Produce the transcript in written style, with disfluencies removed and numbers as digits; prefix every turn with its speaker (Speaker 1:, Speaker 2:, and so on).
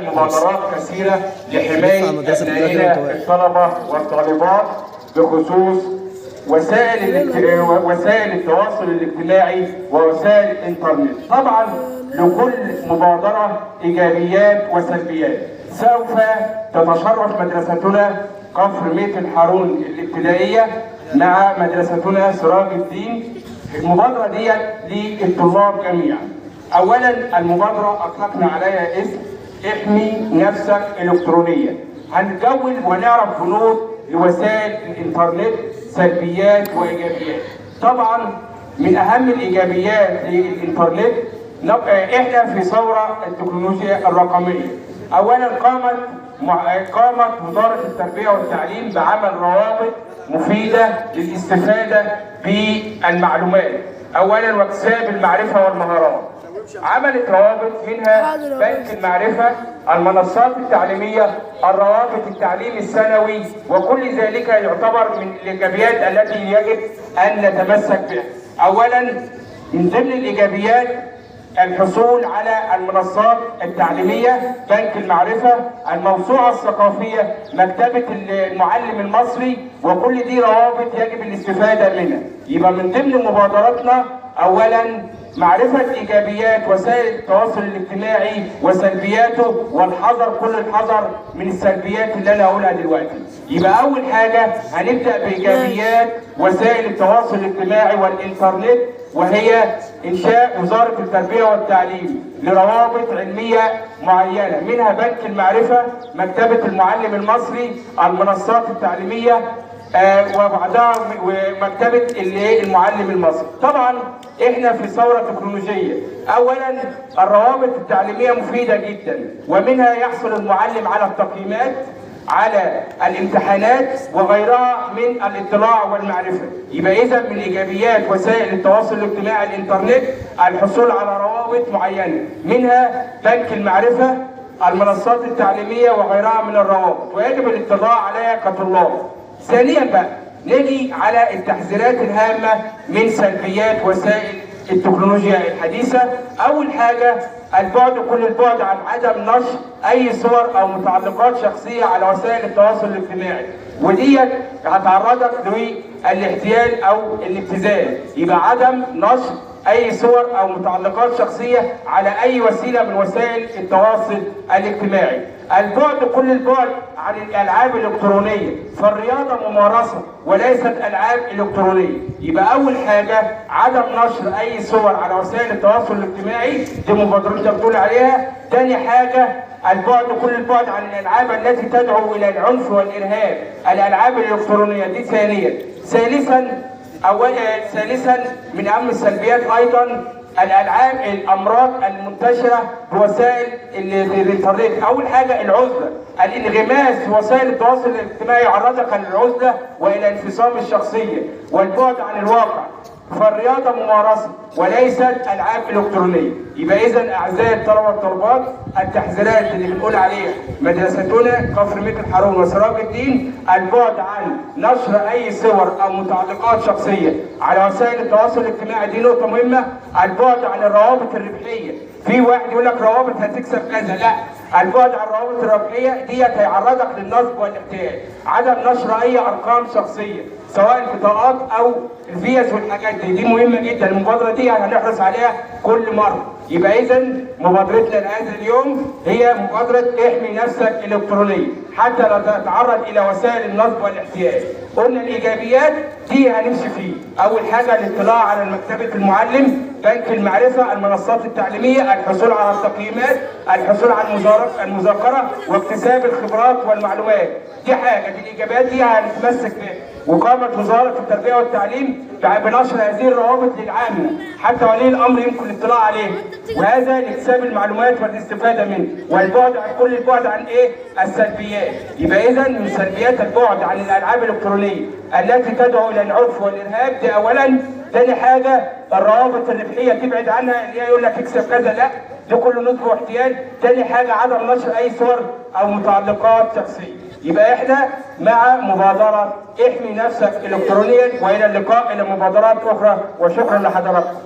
Speaker 1: مبادرات كثيرة لحماية أبنائنا الطلبة والطالبات بخصوص وسائل التواصل الاجتماعي ووسائل الإنترنت. طبعا لكل مبادرة إيجابيات وسلبيات. سوف تتشرف مدرستنا كفر ميت الحارون الابتدائية مع مدرستنا سراج الدين المبادرة دي للطلاب جميعا. أولا المبادرة أطلقنا عليها اسم احمي نفسك إلكترونيا. هنتجول ونعرف بنود لوسائل الإنترنت سلبيات وإيجابيات. طبعا من أهم الإيجابيات للإنترنت إحنا في ثورة التكنولوجيا الرقمية. أولا قامت وزارة التربية والتعليم بعمل روابط مفيدة للاستفادة بالمعلومات. أولا واكتساب المعرفة والمهارات. عملت روابط منها بنك المعرفة، المنصات التعليمية، الروابط التعليم الثانوي، وكل ذلك يعتبر من الإيجابيات التي يجب أن نتمسك بها. أولا من ضمن الإيجابيات الحصول على المنصات التعليمية، بنك المعرفة، الموسوعة الثقافية، مكتبة المعلم المصري، وكل دي روابط يجب الاستفادة منها. يبقى من ضمن مبادراتنا أولا معرفة إيجابيات وسائل التواصل الاجتماعي وسلبياته، والحذر كل الحذر من السلبيات اللي أنا هقولها دلوقتي. يبقى أول حاجة هنبدأ بإيجابيات وسائل التواصل الاجتماعي والإنترنت، وهي إنشاء وزارة التربية والتعليم لروابط علمية معينة، منها بنك المعرفة، مكتبة المعلم المصري، المنصات التعليمية، وبعدها ومكتبة المعلم المصري. طبعا احنا في ثورة تكنولوجية. اولا الروابط التعليمية مفيدة جدا، ومنها يحصل المعلم على التقييمات على الامتحانات وغيرها من الاطلاع والمعرفة. يبقى اذا من ايجابيات وسائل التواصل الاجتماعي الانترنت الحصول على روابط معينة، منها بنك المعرفة، المنصات التعليمية وغيرها من الروابط، ويجب الاطلاع عليها كطلاب. ثانيا بقى نيجي على التحذيرات الهامة من سلبيات وسائل التكنولوجيا الحديثة. أول حاجة كل البعد عن عدم نشر أي صور أو متعلقات شخصية على وسائل التواصل الاجتماعي، ودي هتعرضك للاحتيال أو الابتذال. يبقى عدم نشر أي صور أو متعلقات شخصية على أي وسيلة من وسائل التواصل الاجتماعي. كل البعد عن الألعاب الإلكترونية، فالرياضة ممارسة وليست ألعاب إلكترونية. يبقى أول حاجة عدم نشر أي صور على وسائل التواصل الاجتماعي، دي مبادرة بتقول عليها. تاني حاجة كل البعد عن الألعاب التي تدعو إلى العنف والإرهاب، الألعاب الإلكترونية دي ثانيا. ثالثا من أهم السلبيات أيضا الأمراض المنتشرة بوسائل الإنترنت. أول حاجة العزلة، الانغماس في وسائل التواصل الاجتماعي يعرضك للعزلة وإلى انفصام الشخصية والبعد عن الواقع، فالرياضة ممارسة وليست ألعاب إلكترونية. يبقى إذا أعزائي الطلبة والطالبات التحذيرات اللي بنقول عليها مدرستنا كفر ميت الحارون وسراج الدين: البعد عن نشر أي صور أو متعلقات شخصية على وسائل التواصل الاجتماعي، دي نقطة مهمة. البعد عن الروابط الربحية، في واحد يقول لك روابط هتكسب كذا، لا، البعد عن الروابط الربحية دي هيعرضك للنصب والاحتيال. عدم نشر أي أرقام شخصية سواء البطاقات أو الفيز والحاجات دي مهمة جدا. المبادرة دي هنحرص عليها كل مرة. يبقى إذا مبادرتنا لهذا اليوم هي مبادرة احمي نفسك إلكترونيا حتى لا تتعرض إلى وسائل النصب والاحتيال. قلنا الإيجابيات دي هنمشي فيه. أول حاجة الاطلاع على مكتبة المعلم، بنك المعرفة، المنصات التعليمية، الحصول على التقييمات، الحصول على المذاكرة واكتساب الخبرات والمعلومات. دي حاجة، دي الإيجابيات دي هنتمسك بها. وقامت وزارة التربية والتعليم بنشر هذه الروابط للعامة حتى ولي الأمر يمكن الاطلاع عليه، وهذا لاكتساب المعلومات والاستفادة منه، والبعد عن كل البعد عن السلبيات. يبقى إذا من سلبيات البعد عن الألعاب الإلكترونية التي تدعو إلى العنف والإرهاب دي أولا. ثاني حاجة الروابط الربحية تبعد عنها، اللي هي يقول لك اكسب كذا، لا، ده كله نصب واحتيال. ثاني حاجة عدم نشر أي صور أو متعلقات شخصية. يبقى احنا مع مبادرة احمي نفسك الكترونيا، والى اللقاء الى مبادرات اخرى، وشكرا لحضراتكم.